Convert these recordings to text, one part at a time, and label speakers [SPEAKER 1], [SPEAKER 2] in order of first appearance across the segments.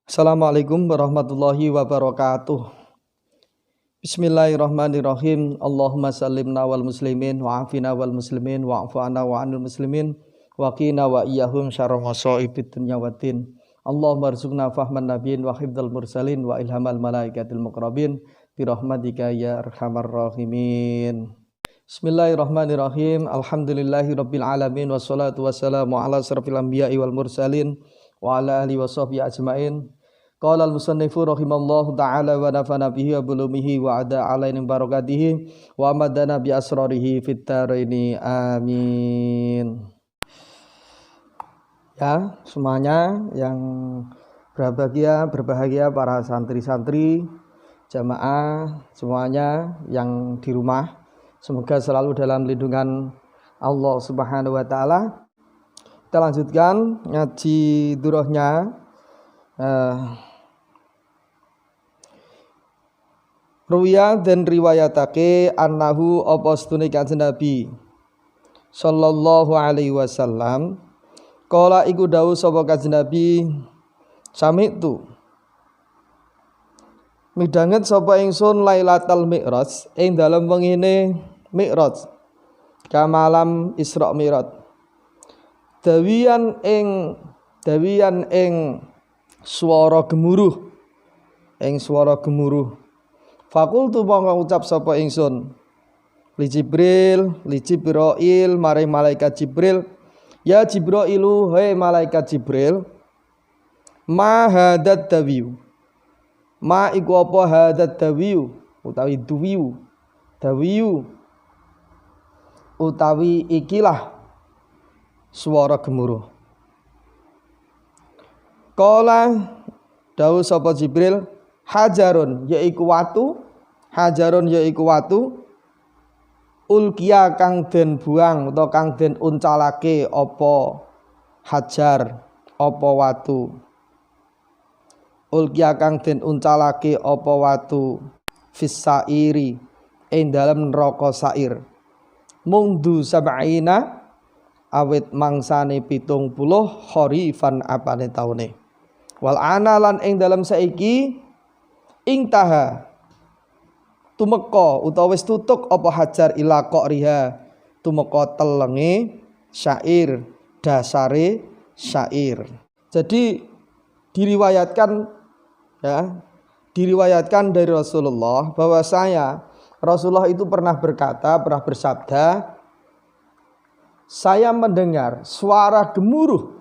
[SPEAKER 1] Assalamualaikum warahmatullahi wabarakatuh. Bismillahirrahmanirrahim. Allahumma sallimna wal muslimin wa afina wal muslimin wa afana wa anil muslimin wa qina wa iyyahum syarra masaibid dunya waddin. Allahumma rzuqna fahman nabiyyin wa hifdzal mursalin wa ilhamal malaikatil muqrabin bi rahmatika ya arhamar rahimin. Bismillahirrahmanirrahim. Alhamdulillahirabbil alamin wassalatu wassalamu ala asrofil anbiya'i wal mursalin wa ala alihi washabbihi ajmain. Qala al-musannifu rahimallahu ta'ala wa nafa'ana bihi wa bulumihi wa ada alaina barakatihi wa amadana bi asrarihi fit dharaini amin. Ya, semuanya yang berbahagia para santri-santri, jamaah semuanya yang di rumah, semoga selalu dalam lindungan Allah Subhanahu wa taala. Kita lanjutkan ngaji durahnya Ruya dan riwayatake annahu apa setune Kanjeng Nabi sallallahu alaihi wasallam kala iku dawuh sapa Kanjeng Nabi sami'tu midhanget sapa ingsun Lailatul Mi'raj ing dalem wengine Mi'raj kamalam Isra Mi'raj dawian ing swara gemuruh Fakultu mongko ngucap sapa ingsun li Jibril maring malaikat Jibril ya Jibrailu hai malaikat Jibril ma hadat dawiu ma iku apa hadat dawiu utawi dawiu utawi ikilah swara gemuruh. Qala dawuh sapa Jibril hajarun yaiku watu ulkiya kang den buang utawa kang den uncalake apa hajar apa watu ulkiya kang den uncalake apa watu fisairi ing dalem neraka sair mungdu sab'ina awit mangsane 70 kharifan apane taune wal analan ing dalem saiki ingtaha tumeka utawa wis tutuk apa hajar ila qariha tumeka telenge syair dasare syair. Jadi diriwayatkan dari Rasulullah bahwa Rasulullah itu pernah bersabda saya mendengar suara gemuruh.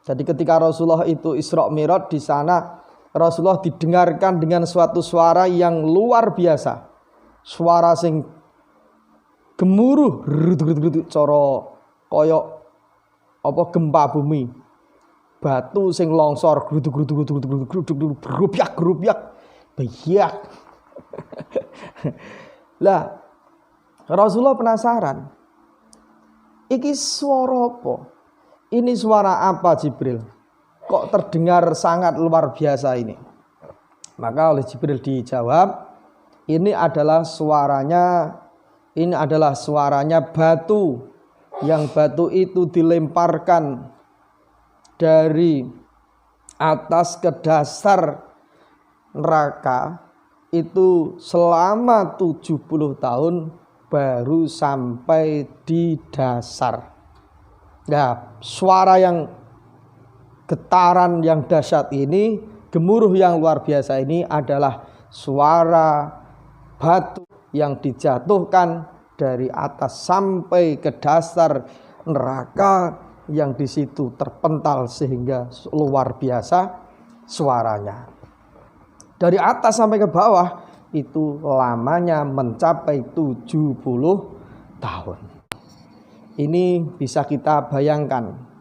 [SPEAKER 1] Jadi ketika Rasulullah itu Isra Mi'raj di sana Rasulullah didengarkan dengan suatu suara yang luar biasa. Suara sing gemuruh cara kaya apa gempa bumi. Batu sing longsor gerubyak beyak. Lah Rasulullah penasaran. Iki suara apa? Ini suara apa Jibril? Kok terdengar sangat luar biasa ini? Maka oleh Jibril dijawab, ini adalah suaranya batu. Yang batu itu dilemparkan dari atas ke dasar neraka itu selama 70 tahun baru sampai di dasar. Nah, suara yang getaran yang dahsyat ini, gemuruh yang luar biasa ini adalah suara batu yang dijatuhkan dari atas sampai ke dasar neraka yang di situ terpental sehingga luar biasa suaranya. Dari atas sampai ke bawah itu lamanya mencapai 70 tahun. Ini bisa kita bayangkan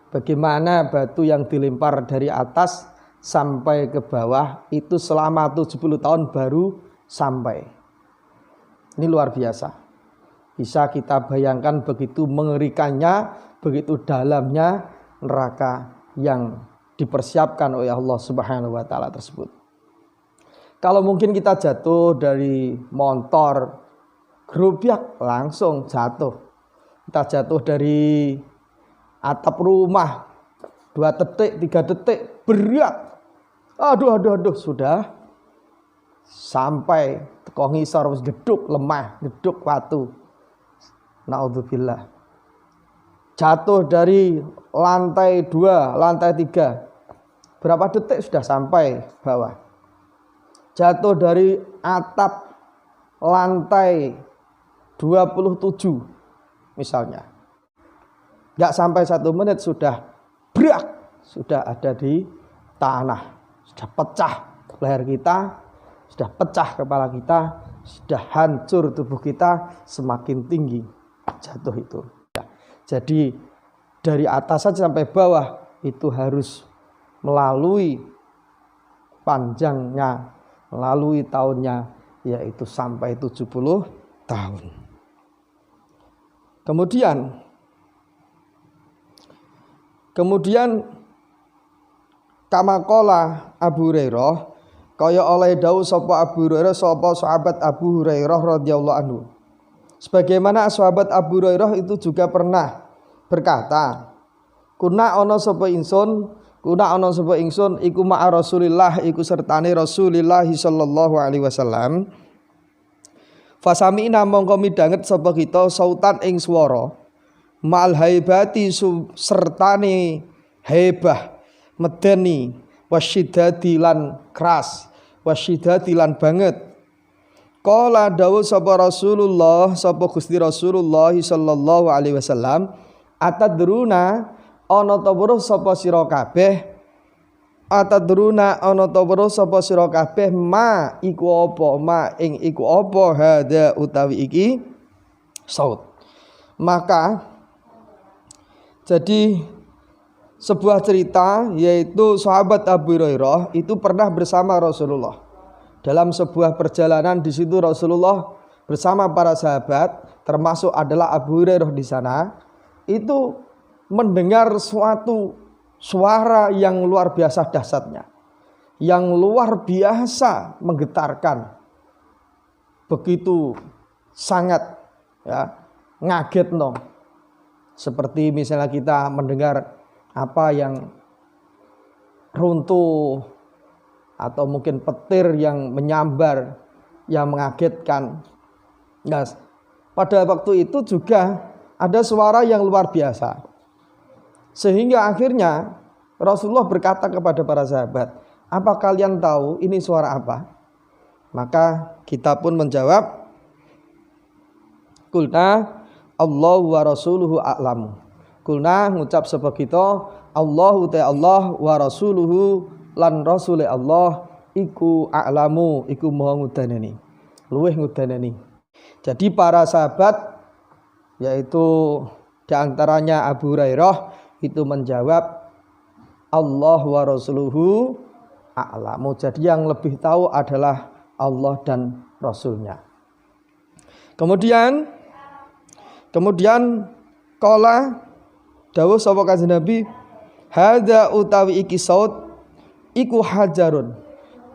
[SPEAKER 1] bagaimana batu yang dilempar dari atas sampai ke bawah itu selama 70 tahun baru sampai. Ini luar biasa. Bisa kita bayangkan begitu mengerikannya, begitu dalamnya neraka yang dipersiapkan oleh Allah Subhanahu wa taala tersebut. Kalau mungkin kita jatuh dari motor, gerobak langsung jatuh. Kita jatuh dari atap rumah 2 detik, 3 detik berat. Aduh sudah sampai teko ngisor wis geduk lemah, geduk watu. Naudzubillah. Jatuh dari lantai 2, lantai 3. Berapa detik sudah sampai bawah. Jatuh dari atap lantai 27 misalnya. Enggak sampai 1 menit sudah brak, sudah ada di tanah. Sudah pecah leher kita, sudah pecah kepala kita, sudah hancur tubuh kita, semakin tinggi jatuh itu. Jadi dari atas saja sampai bawah itu harus melalui panjangnya, melalui tahunnya, yaitu sampai 70 tahun. Kemudian kamakola Abu Hurairah, kaya oleh dawuh sapa Abu Hurairah, sapa sahabat Abu Hurairah radhiyallahu anhu. Sebagaimana sahabat Abu Hurairah itu juga pernah berkata, kuna ana sapa ingsun iku ma'a Rasulillah, iku sertane Rasulillah sallallahu alaihi wasallam. Fasami'na mongko midanget sapa kita sautan ing swara ma'al haibati sertane haibah medeni wasyidati lan keras, wasyidati lan banget. Qala dawuh sapa Rasulullah, sapa Gusti Rasulullah sallallahu alaihi wasallam, atadruna ana ta weruh sapa sira kabeh, atadruna ana ta weruh sapa sira kabeh ma iku apa, ma ing iku apa hada utawi iki saut. Maka jadi sebuah cerita, yaitu sahabat Abu Hurairah itu pernah bersama Rasulullah. Dalam sebuah perjalanan di situ Rasulullah bersama para sahabat, termasuk adalah Abu Hurairah di sana, itu mendengar suatu suara yang luar biasa dahsyatnya, yang luar biasa menggetarkan, begitu sangat ngagetno. Seperti misalnya kita mendengar apa yang runtuh atau mungkin petir yang menyambar, yang mengagetkan. Nah, pada waktu itu juga ada suara yang luar biasa. Sehingga akhirnya Rasulullah berkata kepada para sahabat, apa kalian tahu ini suara apa? Maka kita pun menjawab, Qulna Allahu wa rasuluhu a'lamu. Qulna ngucap sapa kita, Allahu ta Allah wa rasuluhu lan rasule Allah iku a'lamu, iku maha ngudanani, luweh ngudanani. Jadi para sahabat, yaitu diantaranya Abu Hurairah, itu menjawab Allah wa rasuluhu a'lamu. Jadi yang lebih tahu adalah Allah dan Rasulnya. Kemudian qala dawuh sapa kanjeng Nabi, hadza utawi iki saut iku hajarun,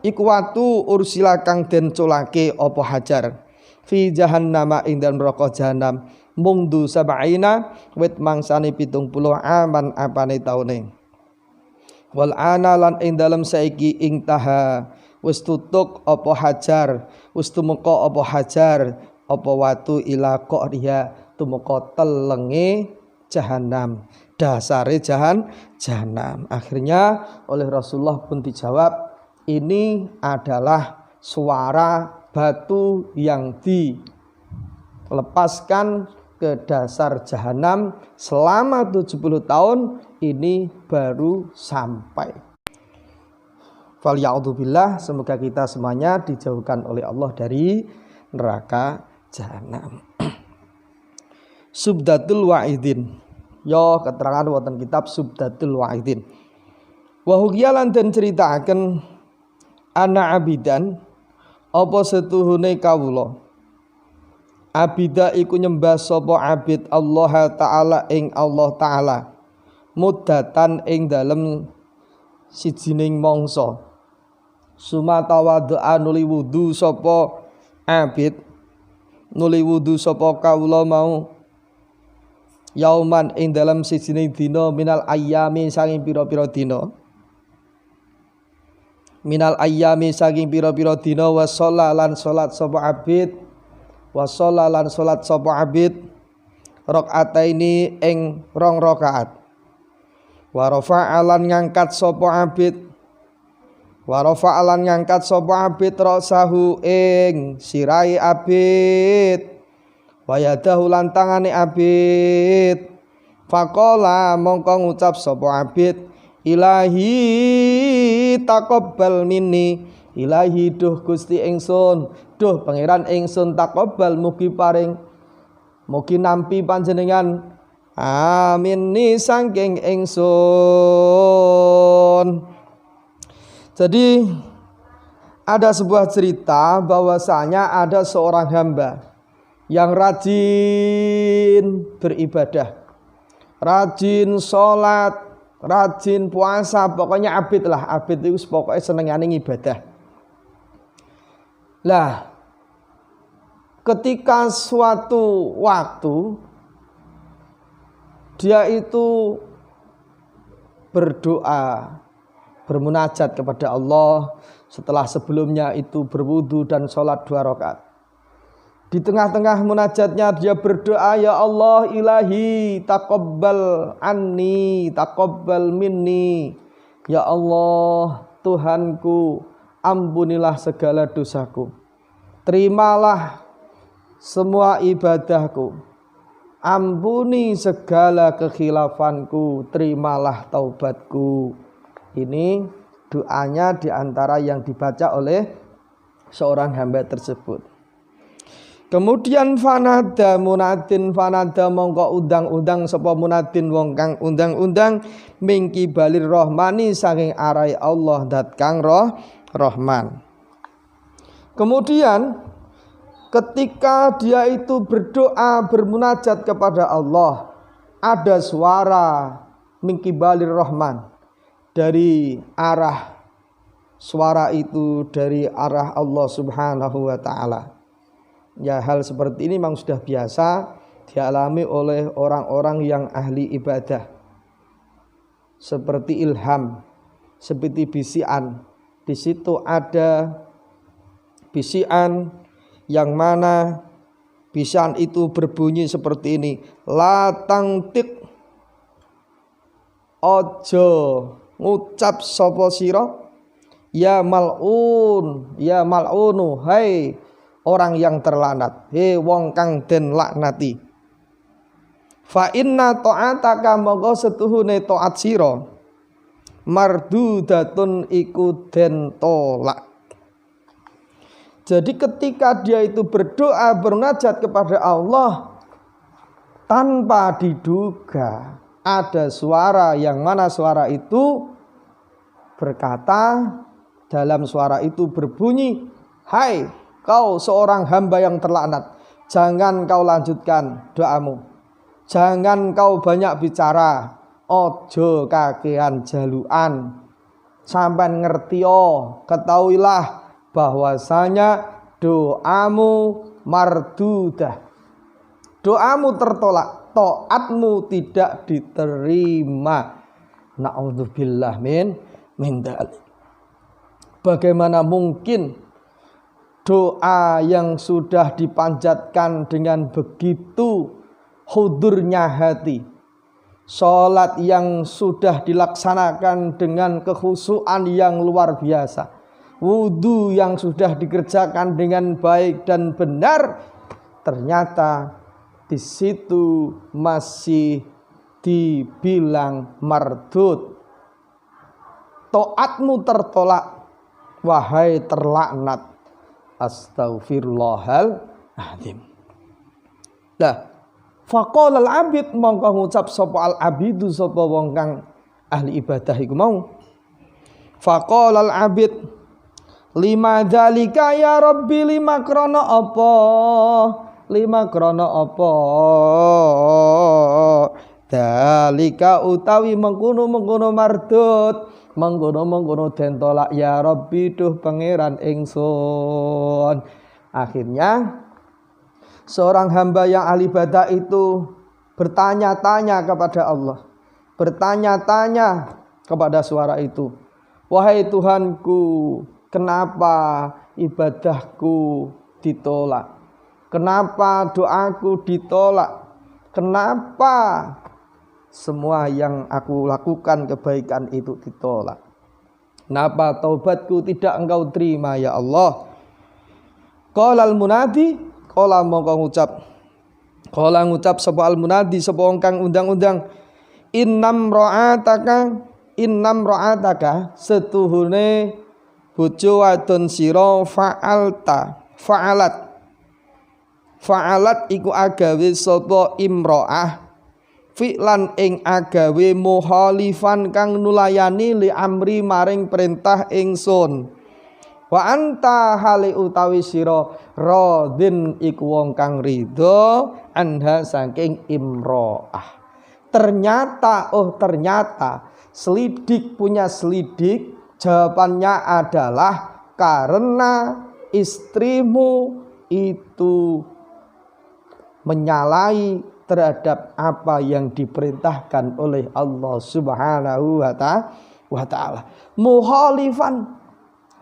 [SPEAKER 1] iku watu ursila kang den culake apa hajar fi jahannama ing dalem neraka jahanam mungdu sab'ina wit mangsane 70 aman apane taune. Wal ana lan ing dalem saiki ing taha wis tutuk apa hajar, wis tumeka apa hajar, apa watu ila qariha tumeka telenge jahanam, dasare jahanam. Akhirnya oleh Rasulullah pun dijawab, ini adalah suara batu yang dilepaskan ke dasar jahanam selama 70 tahun ini baru sampai. Falya'udzubillah, semoga kita semuanya dijauhkan oleh Allah dari neraka jahanam. Subdatul Wa'idin. Yo keterangan wonten kitab Subdatul Wa'idin. Wa hukiyalan den ceritaken ana abidan apa setuhune kawula. abida iku nyembah sapa abid Allah taala ing Allah taala muddatan ing dalem sijining mangsa sumata wadu'a nuli wudu sapa abid nuli wudu sapa kawula mau yauman ing dalem sijining dina minal ayyami saking pira-pira dina minal ayyami saking pira-pira dina wa sholalan salat sapa abid wa sholalan salat sapa abid rakaataini ing 2 rakaat wa rafa'alan ngangkat sapa abid wa rafa'alan ngangkat sapa abid rasahu ing sirai abid wa yadahu lan tangane abid faqala mongko ngucap sapa abid ilahi taqabbal minni ilahi duh Gusti ingsun duh pangeran ingsun taqabbal mugi paring mugi nampi panjenengan amin ni saking ingsun. Jadi ada sebuah cerita bahwasanya ada seorang hamba yang rajin beribadah, rajin sholat, rajin puasa, pokoknya abid lah. Abid itu pokoknya senengane ibadah. Lah, ketika suatu waktu dia itu berdoa, bermunajat kepada Allah setelah sebelumnya itu berwudu dan sholat 2 rakaat. Di tengah-tengah munajatnya dia berdoa, ya Allah ilahi taqabbal anni taqabbal minni. Ya Allah Tuhanku, ampunilah segala dosaku, terimalah semua ibadahku, ampuni segala kekhilafanku, terimalah taubatku. Ini doanya diantara yang dibaca oleh seorang hamba tersebut. Kemudian fanada munadin fanada mongko undang-undang sapa munadin wong kang undang-undang mingki balir rohmani saking arai Allah dat kang Rahman. Kemudian ketika dia itu berdoa bermunajat kepada Allah, ada suara mingki balir Rahman dari arah suara itu dari arah Allah Subhanahu wa taala. Ya, hal seperti ini memang sudah biasa dialami oleh orang-orang yang ahli ibadah. Seperti ilham, seperti bisian. Di situ ada bisian yang mana bisian itu berbunyi seperti ini. La tangtik ojo ngucap sapa sira ya mal'un ya mal'unu hai orang yang terlaknat, he wong kang den laknati. Fa inna ta'ataka mongko setuhune taat sira mardudatun iku den tolak. Jadi ketika dia itu berdoa bermunajat kepada Allah, tanpa diduga ada suara yang mana suara itu berkata, dalam suara itu berbunyi, hai kau seorang hamba yang terlaknat, jangan kau lanjutkan doamu, jangan kau banyak bicara, ojo kakean jaluan, sampai ngerti ketahuilah bahwasanya doamu mardudah, doamu tertolak, taatmu tidak diterima. Na'udzubillah min dzalik. Bagaimana mungkin doa yang sudah dipanjatkan dengan begitu hudurnya hati, sholat yang sudah dilaksanakan dengan kekhusyuan yang luar biasa, wudu yang sudah dikerjakan dengan baik dan benar, ternyata di situ masih dibilang mardud, taatmu tertolak, wahai terlaknat. Astaghfirullahaladzim. Nah, faqala al-abid mongko ngucap sapa al-abidu sapa wong kang ahli ibadah iku mau. Faqala al-abid lima dzalika ya rabbi lima krana apa lima krana apa dalika utawi mengkono mardut mengkono den tolak ya Rabbi duh pangeran ingsun. Akhirnya seorang hamba yang ahli ibadah itu bertanya-tanya kepada Allah, bertanya-tanya kepada suara itu, wahai Tuhanku, kenapa ibadahku ditolak? Kenapa doaku ditolak? Kenapa semua yang aku lakukan kebaikan itu ditolak? Kenapa taubatku tidak engkau terima ya Allah? Qala al-munadi, qala mongko ngucap sapa al-munadi sapa wong kang undang-undang, innam ra'ataka setuhune bojo wadon sira fa'alat iku agawe sapa imro'ah fi'lan ing agawe muhalifan kang nulayani li amri maring perintah ingsun. Wa anta hale utawi sira radin iku wong kang ridho anha saking imro'ah. Ternyata selidik punya selidik, jawabannya adalah karena istrimu itu menyalahi terhadap apa yang diperintahkan oleh Allah Subhanahu wa ta'ala.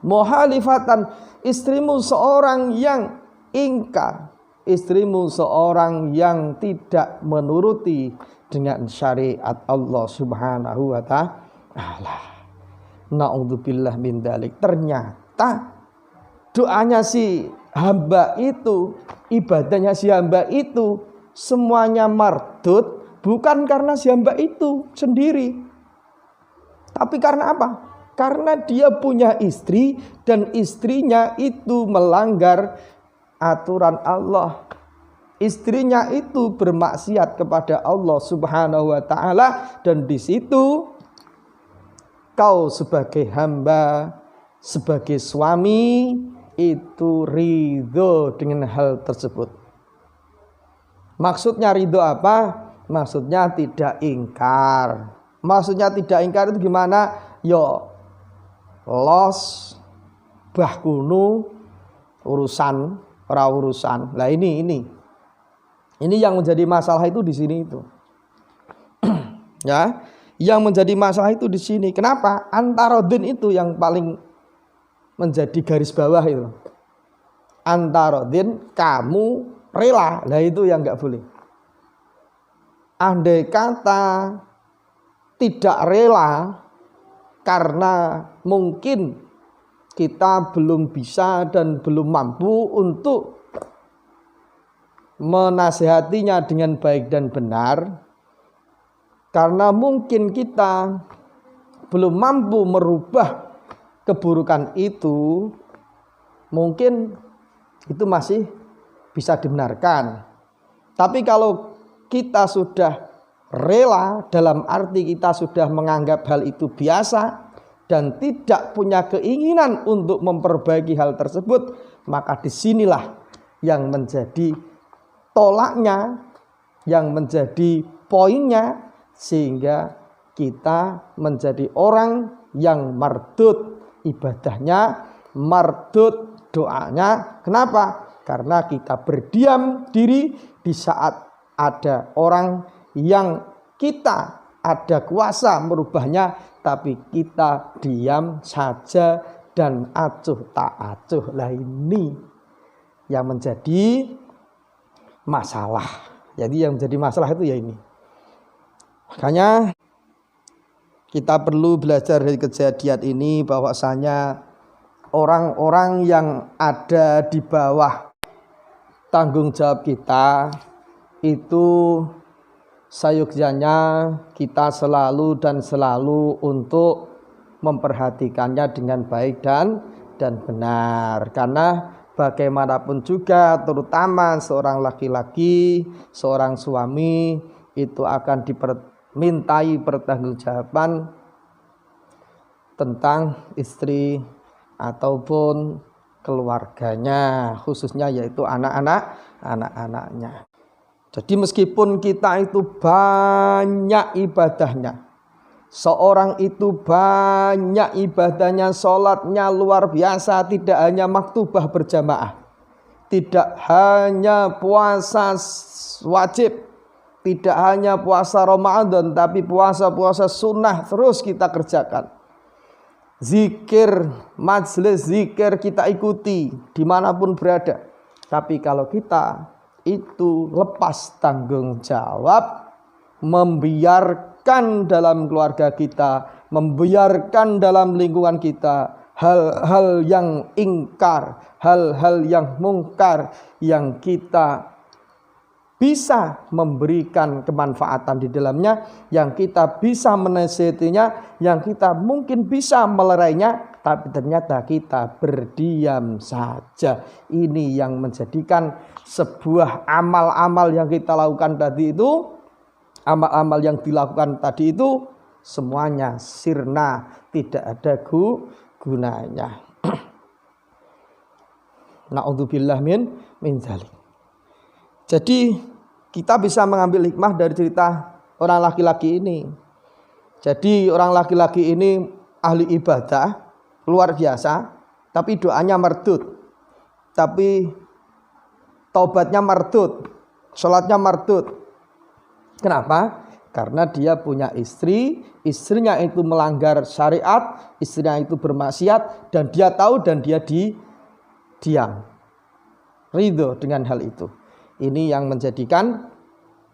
[SPEAKER 1] Muhalifatan, istrimu seorang yang ingkar, istrimu seorang yang tidak menuruti dengan syariat Allah Subhanahu wa ta'ala. Na'udzubillah min dzalik. Ternyata doanya si hamba itu, ibadahnya si hamba itu semuanya mardud bukan karena si hamba itu sendiri, tapi karena apa? Karena dia punya istri dan istrinya itu melanggar aturan Allah. Istrinya itu bermaksiat kepada Allah Subhanahu wa ta'ala, dan di situ kau sebagai hamba, sebagai suami itu ridho dengan hal tersebut. Maksudnya ridho apa? Maksudnya tidak ingkar. Maksudnya tidak ingkar itu gimana? Yo los bah kunu urusan ora urusan. Lah ini yang menjadi masalah itu di sini itu. Ya, yang menjadi masalah itu di sini. Kenapa? Antarodin itu yang paling menjadi garis bawah itu. Antarodin, kamu rela. Nah itu yang enggak boleh. Andai kata tidak rela karena mungkin kita belum bisa dan belum mampu untuk menasihatinya dengan baik dan benar, karena mungkin kita belum mampu merubah keburukan itu, mungkin itu masih bisa dibenarkan. Tapi kalau kita sudah rela, dalam arti kita sudah menganggap hal itu biasa dan tidak punya keinginan untuk memperbaiki hal tersebut, maka disinilah yang menjadi tolaknya, yang menjadi poinnya, sehingga kita menjadi orang yang mardud ibadahnya, mardud doanya. Kenapa? Karena kita berdiam diri di saat ada orang yang kita ada kuasa merubahnya, tapi kita diam saja dan acuh tak acuh. Lah ini yang menjadi masalah. Jadi yang menjadi masalah itu ya ini. Makanya kita perlu belajar dari kejadian ini bahwasanya orang-orang yang ada di bawah tanggung jawab kita itu sayuksanya kita selalu untuk memperhatikannya dengan baik dan benar. Karena bagaimanapun juga, terutama seorang laki-laki, seorang suami itu akan dimintai pertanggungjawaban tentang istri ataupun keluarganya, khususnya yaitu anak-anak anak-anaknya. Jadi meskipun kita itu banyak ibadahnya, seorang itu banyak ibadahnya, sholatnya luar biasa, tidak hanya maktubah berjamaah, tidak hanya puasa wajib, tidak hanya puasa Ramadan, tapi puasa-puasa sunnah terus kita kerjakan. Zikir, majelis zikir kita ikuti dimanapun berada. Tapi kalau kita itu lepas tanggung jawab, membiarkan dalam keluarga kita, membiarkan dalam lingkungan kita hal-hal yang ingkar, hal-hal yang mungkar yang kita bisa memberikan kemanfaatan di dalamnya, yang kita bisa menasihatinya, yang kita mungkin bisa melerainya, tapi ternyata kita berdiam saja. Ini yang menjadikan sebuah amal-amal yang kita lakukan tadi itu, amal-amal yang dilakukan tadi itu semuanya sirna, tidak ada gunanya. Na'udzubillah min dzalik. Jadi kita bisa mengambil hikmah dari cerita orang laki-laki ini. Jadi orang laki-laki ini ahli ibadah luar biasa, tapi doanya mardud, tapi taubatnya mardud, sholatnya mardud. Kenapa? Karena dia punya istri, istrinya itu melanggar syariat, istrinya itu bermaksiat, dan dia tahu dan dia diam, ridho dengan hal itu. Ini yang menjadikan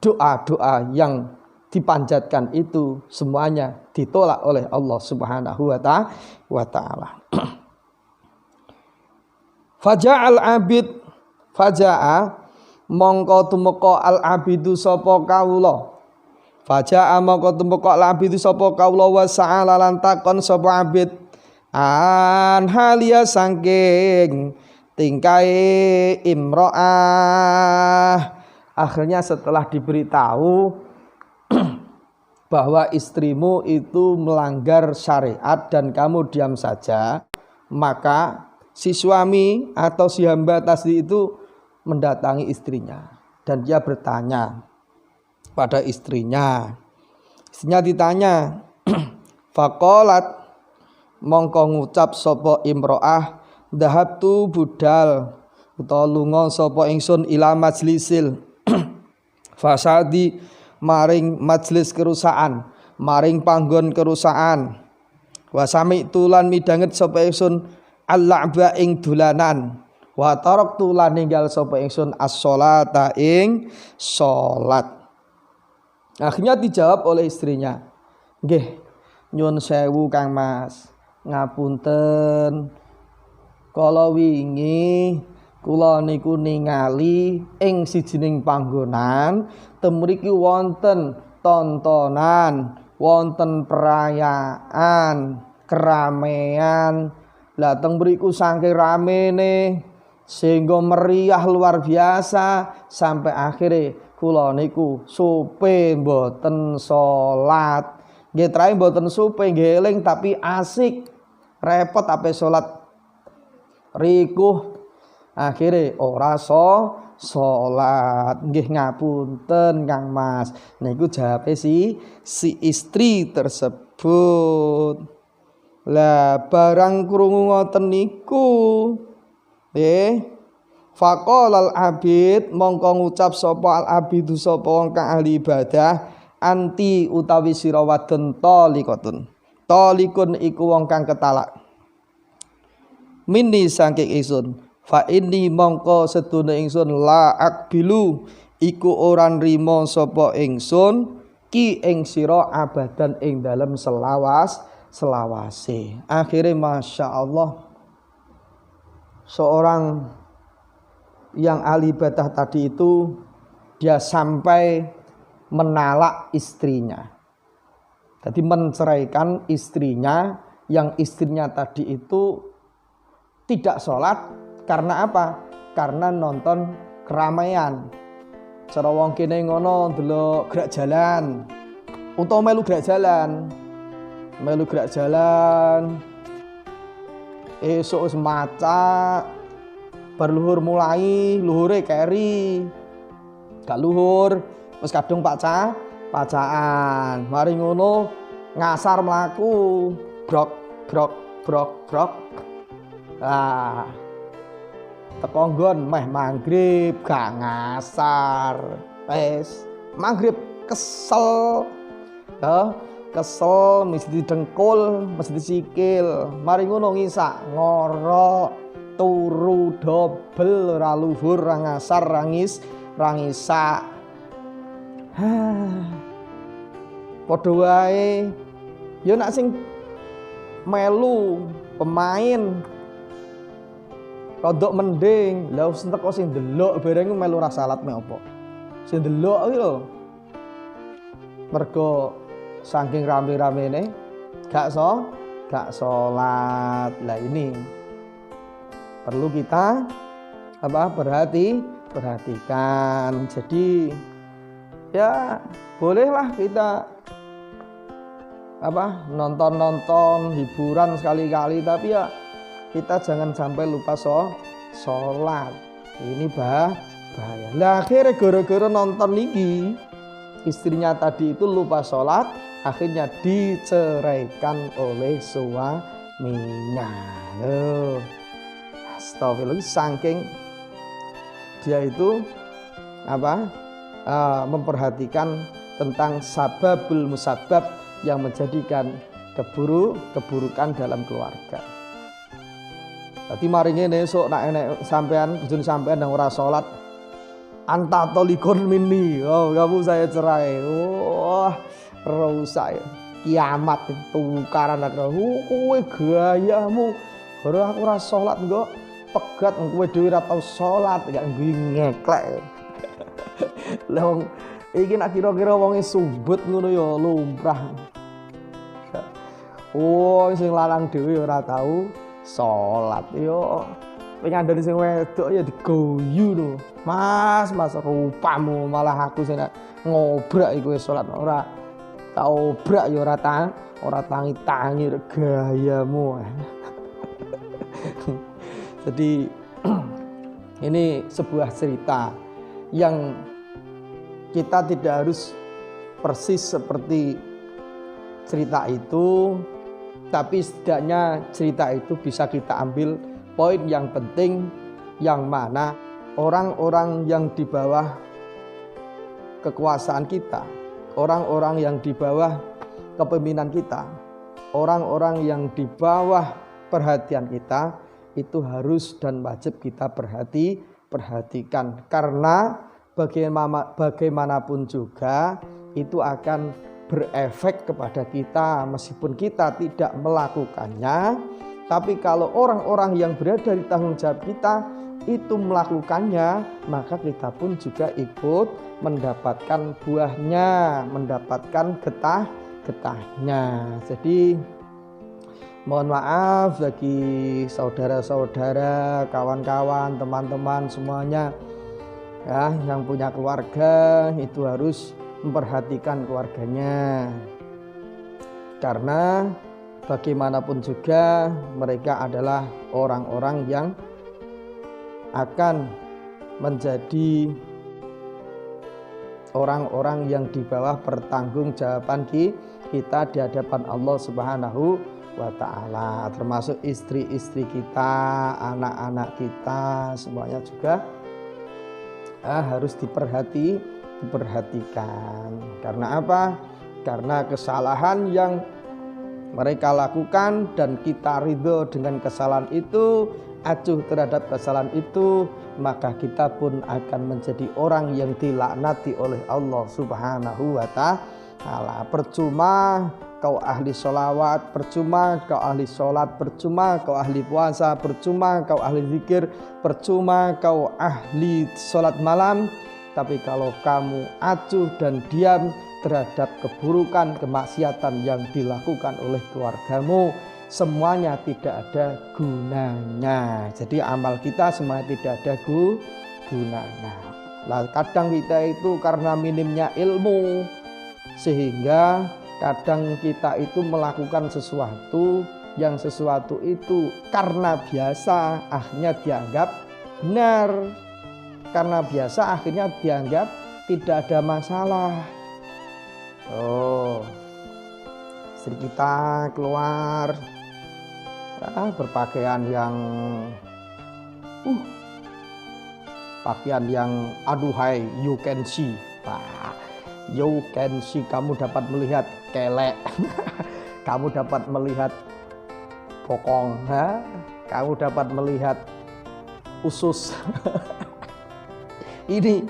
[SPEAKER 1] doa-doa yang dipanjatkan itu semuanya ditolak oleh Allah Subhanahu wa taala. Faja'al abid, faja'a mongko tumeka al abidu sapa kawula. Faja'a mongko tumeka al abidu sapa kawula wa sa'ala lan takon sapa abid an halia sangking tingkai imro'ah. Akhirnya setelah diberitahu bahwa istrimu itu melanggar syariat dan kamu diam saja, maka si suami atau si hamba tadi itu mendatangi istrinya dan dia bertanya pada istrinya. Istrinya ditanya, faqalat mongko ngucap sapa imro'ah, dhahabtu budal utawa lunga sapa ingsun ila majlisil fasadi maring majlis kerusakan, maring panggon kerusakan. Wa sami'tu lan midanget sapa ingsun al-la'ba ing dolanan, wa taraktu lan ninggal sapa ingsun as-sholata ing salat. Akhirnya dijawab oleh istrinya, nggih nyuwun sewu Kang Mas, ngapunten kala wingi kula niku ningali ing sijining panggonan temriki wonten tontonan, wonten perayaan, keramaian. Lah teng mriku saking ramene sehingga meriah luar biasa sampai akhirnya kula niku supe mboten salat. Nggih trae mboten supe nggih eling tapi asik repot ape salat rikuh akhirnya ora salat. Nggih ngapunten Kang Mas, niku jawabe si istri tersebut. Lah barang krungu ngoten niku faqalal abid mongko ngucap sapa al abidu sapa wong kang ahli ibadah, anti utawi sira wadon talikun iku wong kang ketalak minni saking ingsun, fa inni mongko sedune ingsun la akbilu iku ora nrimo sapa ingsun ki ing sira abadan ing dalem selawase. Akhirnya Masya Allah, seorang yang ahli ibadah tadi itu dia sampai menalak istrinya. Jadi menceraikan istrinya, yang istrinya tadi itu tidak sholat. Karena apa? Karena nonton keramaian. Cara wong kene ngono ndelok gerak jalan, utawa melu gerak jalan, esuk wis macak bar luhur mulai luhure keri gak luhur wis kadung pacaan mari ngono ngasar mlaku brok brok teko nggon meh maghrib gak ngasar wis maghrib kesel mesti dengkul mesti disikil mari ngono ngisak ngorok turu dobel ora luhur ra ngasar ra ngisak padha wae ya nek sing melu pemain rodok mending lha wis teko sing delok bareng melu ra salat me apa sing delok iki lho mergo saking rame-ramene gak salat. Lah ini perlu kita perhatikan. Jadi ya bolehlah kita nonton hiburan sekali-kali, tapi ya kita jangan sampai lupa sholat. Ini bahaya. Lah akhirnya gara-gara nonton niki istrinya tadi itu lupa sholat, akhirnya diceraikan oleh suaminya. Astagfirullah, saking dia itu memperhatikan tentang sababul musabab yang menjadikan keburukan dalam keluarga. Dadi mari ngene esuk nek enek sampean bojone sampean nang ora salat anta tolikun minni. Oh, kamu saya cerai. Wah, rusak ya. Kiamat tukaran kowe gayamu. Ora aku ora salat kok pegat kowe dhewe ora tau salat gak ngeklek. Lah wong iki nek kira-kira wonge sumbut ngono ya lumrah. Oh, sing lanang dhewe ora tau salat yo. Pengandani sing wedok ya digoyu lho. Mas rupamu malah aku sing ngobrak iku salat ora tak obrak ya ora tangi-tangi gayamu. Jadi ini sebuah cerita yang kita tidak harus persis seperti cerita itu, tapi setidaknya cerita itu bisa kita ambil poin yang penting, yang mana orang-orang yang di bawah kekuasaan kita, orang-orang yang di bawah kepemimpinan kita, orang-orang yang di bawah perhatian kita, itu harus dan wajib kita perhatikan. Karena bagaimanapun juga itu akan berefek kepada kita meskipun kita tidak melakukannya. Tapi kalau orang-orang yang berada di tanggung jawab kita itu melakukannya, maka kita pun juga ikut mendapatkan buahnya, mendapatkan getahnya. Jadi mohon maaf bagi saudara-saudara, kawan-kawan, teman-teman semuanya ya, yang punya keluarga itu harus memperhatikan keluarganya. Karena bagaimanapun juga mereka adalah orang-orang yang akan menjadi orang-orang yang di bawah pertanggungjawaban kita di hadapan Allah Subhanahu wa ta'ala, termasuk istri-istri kita, anak-anak kita, semuanya juga harus diperhatikan. Karena apa? Karena kesalahan yang mereka lakukan dan kita ridho dengan kesalahan itu, acuh terhadap kesalahan itu, maka kita pun akan menjadi orang yang dilaknati oleh Allah Subhanahu wa ta'ala. Percuma kau ahli sholawat, percuma kau ahli sholat, percuma kau ahli puasa, percuma kau ahli zikir, percuma kau ahli sholat malam, tapi kalau kamu acuh dan diam terhadap keburukan, kemaksiatan yang dilakukan oleh keluargamu, semuanya tidak ada gunanya. Jadi amal kita semuanya tidak ada gunanya. Lah kadang kita itu karena minimnya ilmu, sehingga kadang kita itu melakukan sesuatu yang sesuatu itu karena biasa akhirnya dianggap benar. Karena biasa akhirnya dianggap tidak ada masalah. Oh, istri kita keluar berpakaian yang pakaian yang aduhai, you can see. Nah, you can see, kamu dapat melihat kelek. Kamu dapat melihat bokong, kamu dapat melihat usus. ini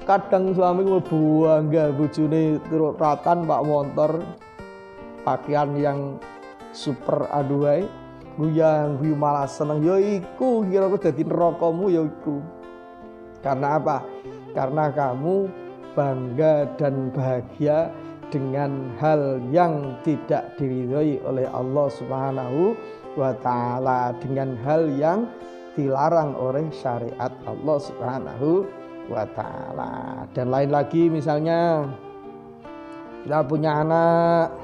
[SPEAKER 1] kadang suami bangga bojone turut ratan pak motor pakaian yang super aduhai, guyang guyu malah seneng. Ya iku kira-kira dadi nerokamu ya iku. Karena apa? Karena kamu bangga dan bahagia dengan hal yang tidak diridhoi oleh Allah Subhanahu wa taala, dengan hal yang dilarang oleh syariat Allah Subhanahu wa taala. Dan lain lagi, misalnya kita punya anak,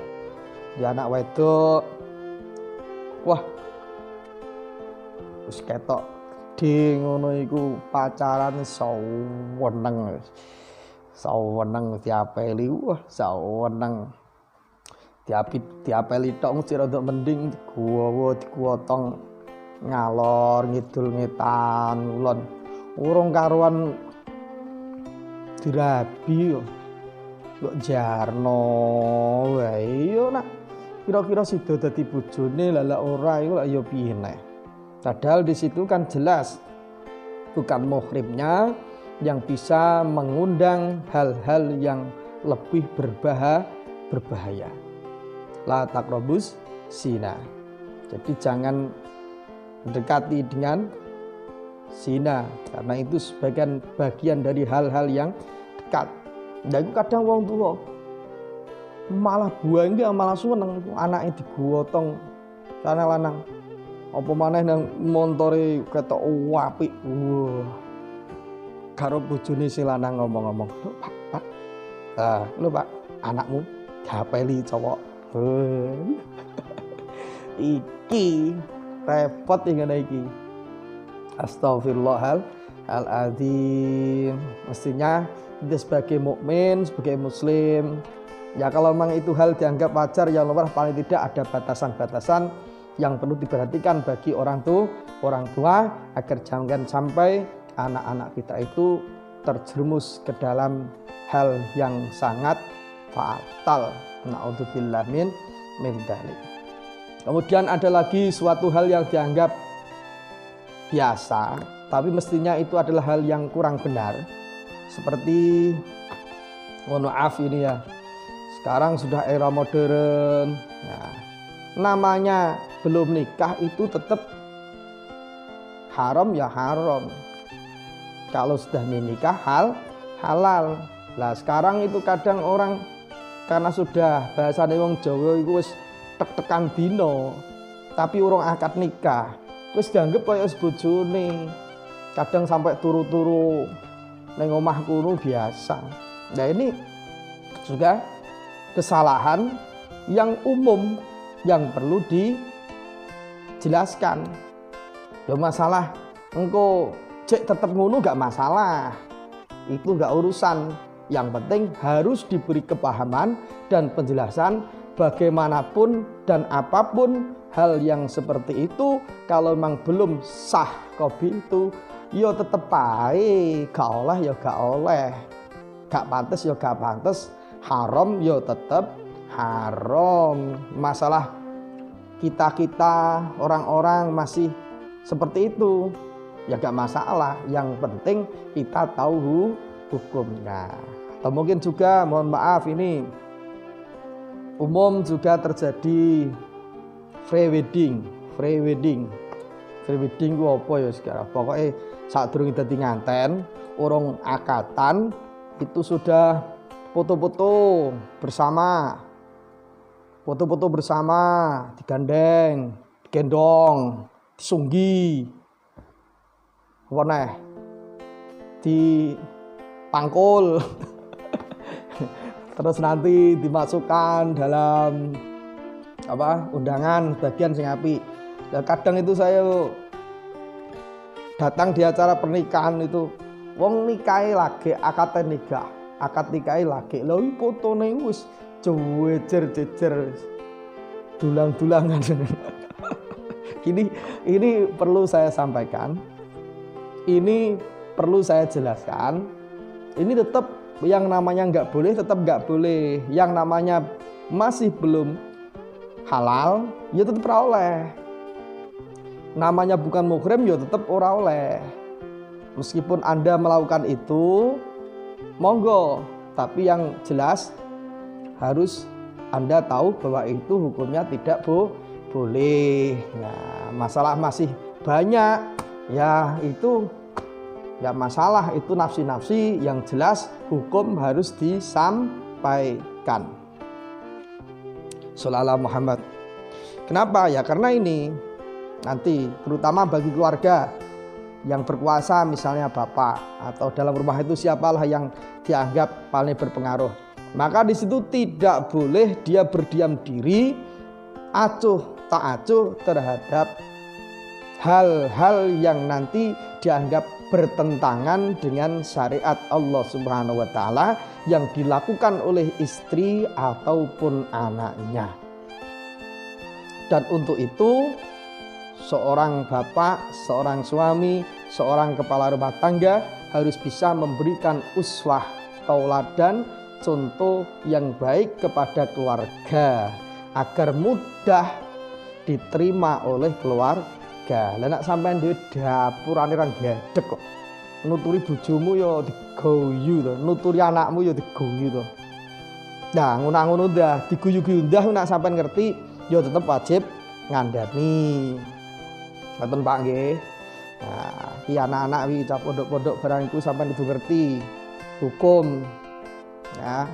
[SPEAKER 1] dia anak wedok, wah wis ketok gede ngono iku pacaran saweneng diapeli, wah saweneng diapeli tok mesti rada mending dikuwotong ngalor ngidul ngetan ulon urung karuan dirabi kok jarno wae yo nak kira-kira sida dadi bojone lala ora iku lak yo piye neh. Padahal di situ kan jelas bukan muhrimnya yang bisa mengundang hal-hal yang lebih berbahaya. La taqrabus zina. Jadi jangan mendekati dengan zina, karena itu sebagian bagian dari hal-hal yang dekat. Dan kadang wong tua malah buang dia malah seneng anaknya digotong sana lanang. Apa maneh nang montore ketok apik. Karo bojone si lanang ngomong-ngomong, "Lho, Pak. Lho, Pak, anakmu diapeli cowok." Iki repot ngene iki. Astagfirullahaladzim. Mestinya kita sebagai mukmin, sebagai muslim, ya kalau memang itu hal dianggap wajar, ya Allah, paling tidak ada batasan-batasan yang perlu diperhatikan bagi orang tua agar jangan sampai anak-anak kita itu terjerumus ke dalam hal yang sangat fatal. Na'udzubillah min dzalik. Kemudian ada lagi suatu hal yang dianggap biasa, tapi mestinya itu adalah hal yang kurang benar. Seperti mohon maaf ini ya, sekarang sudah era modern. Nah, namanya belum nikah itu tetap haram ya haram. Kalau sudah menikah halal. Lah sekarang itu kadang orang karena sudah bahasane wong Jawa iku wis tek-tekan dino, tapi urung akad nikah, wis dianggap kaya bojone. Kadang sampai turu-turu ning omah kuno biasa. Nah ini juga kesalahan yang umum yang perlu dijelaskan. Ya masalah engko cek tetap ngono gak masalah, itu gak urusan. Yang penting harus diberi kepahaman dan penjelasan bagaimanapun dan apapun hal yang seperti itu. Kalau memang belum sah qabil itu, ya tetep ae gak oleh ya gak oleh, gak pantes ya gak pantes, haram ya tetep haram. Masalah kita orang-orang masih seperti itu ya gak masalah, yang penting kita tahu hukumnya. Atau mungkin juga mohon maaf ini umum juga terjadi free wedding itu apa ya sekarang, pokoknya saat durung dadi nganten urung akatan itu sudah foto-foto bersama, digandeng, digendong, disunggi, apa neh, dipangkul, terus nanti dimasukkan dalam undangan bagian sing apik. Dan kadang itu saya datang di acara pernikahan itu, wong nikahe lagi akad nikah, akad nikahe lagi. Lha iki fotone wis jejer-jejer dulang-dulangan. Ini perlu saya sampaikan. Ini perlu saya jelaskan. Ini tetap yang namanya nggak boleh, tetap nggak boleh. Yang namanya masih belum halal, ya tetap ora oleh. Namanya bukan muhrim, ya tetap ora oleh. Meskipun Anda melakukan itu, monggo. Tapi yang jelas harus Anda tahu bahwa itu hukumnya tidak boleh. Nah, masalah masih banyak, ya itu nggak masalah, itu nafsi-nafsi. Yang jelas hukum harus disampaikan. Shallallahu Muhammad. Kenapa? Ya karena ini nanti terutama bagi keluarga yang berkuasa, misalnya bapak atau dalam rumah itu siapalah yang dianggap paling berpengaruh, maka di situ tidak boleh dia berdiam diri, acuh tak acuh terhadap hal-hal yang nanti dianggap bertentangan dengan syariat Allah Subhanahu wa taala yang dilakukan oleh istri ataupun anaknya. Dan untuk itu seorang bapak, seorang suami, seorang kepala rumah tangga harus bisa memberikan uswah, tauladan, contoh yang baik kepada keluarga agar mudah diterima oleh keluarga. Lah nek sampean dhewe dapurane ra gedhek kok. Nuturi bojomu ya digoyu to, nuturi anakmu ya digoyu to. Nah, ngono-ngono dah diguyu-guyu ndah nek sampean ngerti ya tetep wajib ngandani. Ngoten Pak nggih. Nah, iki anak-anak wi cah pondok-pondok barang iku sampean kudu ngerti hukum. Ya.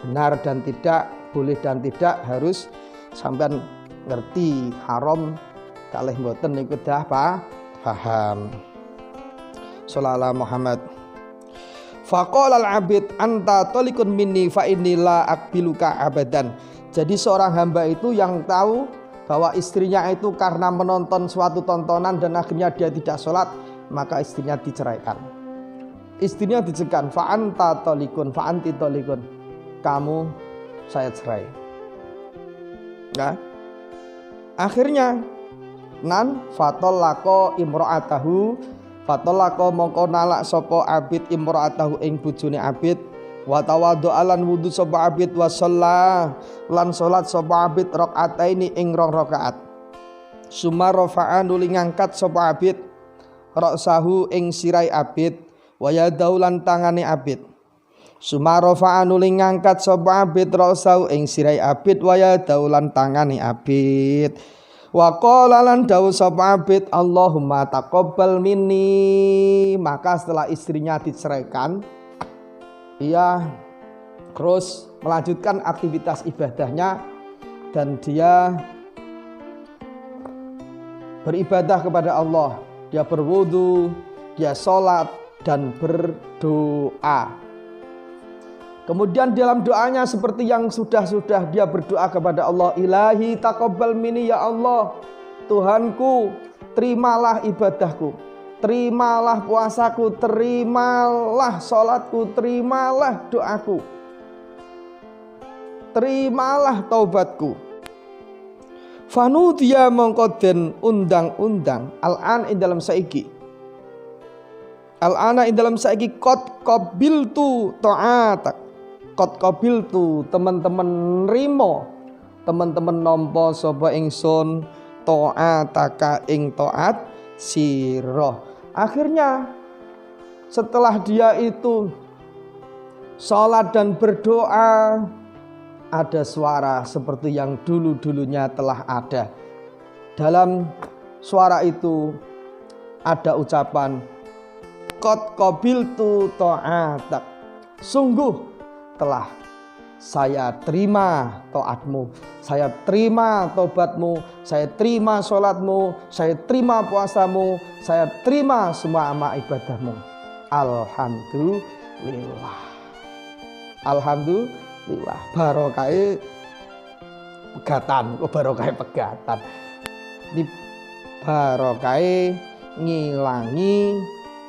[SPEAKER 1] Benar dan tidak, boleh dan tidak harus sampean ngerti, haram kalih mboten niku dah paham. Shallallahu Muhammad. Faqala al-abid anta talikun minni fa inni la aqbiluka abadan. Jadi seorang hamba itu yang tahu bahwa istrinya itu karena menonton suatu tontonan dan akhirnya dia tidak sholat, maka istrinya diceraikan. Istrinya dicegah, fa anta talikun, fa anti talikun. Kamu saya cerai. Ya. Akhirnya nan fatallaqo imra'atahu, fatallaqo mongko nalak sapa abid imra'atahu ing bojone abid, wa tawaddu alan wudu sapa abid, wa shalla lan salat sapa abid rakaataini ing 2 rakaat. Summa rafa'a nuli ngangkat sapa abid ra'sahu ing sirai abid, wa yadau lan tangane abid. Summa rafa'a nuli ngangkat sapa abid ra'sahu ing sirai abid, wa yadau lan tangane abid. Wa qala lan dawuh sapa abid Allahumma taqabbal minni. Maka setelah istrinya diceraikan, ia terus melanjutkan aktivitas ibadahnya dan dia beribadah kepada Allah. Dia berwudu, dia sholat dan berdoa. Kemudian dalam doanya seperti yang sudah dia berdoa kepada Allah, Ilahi taqabbal minni ya Allah, Tuhanku terimalah ibadahku, terimalah puasaku, terimalah sholatku, terimalah doaku, terimalah taubatku. Fanudiya mongko den undang-undang al-an ing dalam saiki, al-ana ing dalam saiki qad qabiltu ta'atak. Qad qabiltu, teman-teman rimo, teman-teman nampa sapa ingsun ta'ataka ing taat sira. Akhirnya setelah dia itu salat dan berdoa, ada suara seperti yang dulu-dulunya telah ada. Dalam suara itu ada ucapan qad qabiltu ta'atak. Sungguh telah saya terima taatmu, saya terima taubatmu, saya terima sholatmu, saya terima puasamu, saya terima semua amal ibadahmu. Alhamdulillah. Alhamdulillah. Barokai pegatan, barokah pegatan. Di barokai ngilangi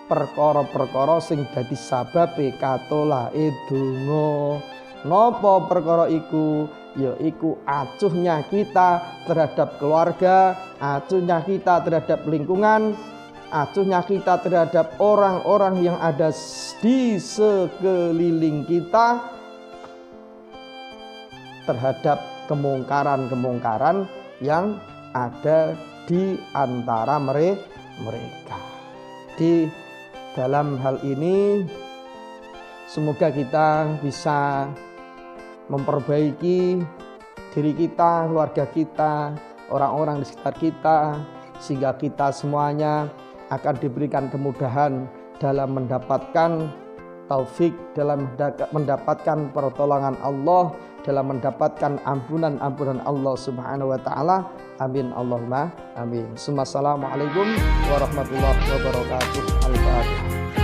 [SPEAKER 1] perkara-perkara sing dadi sababe katolake donga. Napa perkara iku? Yaiku acuhnya kita terhadap keluarga, acuhnya kita terhadap lingkungan, acuhnya kita terhadap orang-orang yang ada di sekeliling kita, terhadap kemungkaran-kemungkaran yang ada di antara mereka. Di dalam hal ini semoga kita bisa memperbaiki diri kita, keluarga kita, orang-orang di sekitar kita, sehingga kita semuanya akan diberikan kemudahan dalam mendapatkan taufik, dalam mendapatkan pertolongan Allah, dalam mendapatkan ampunan Allah Subhanahu wa taala. Amin Allahumma amin. Assalamualaikum warahmatullahi wabarakatuh. Al-Fatihah.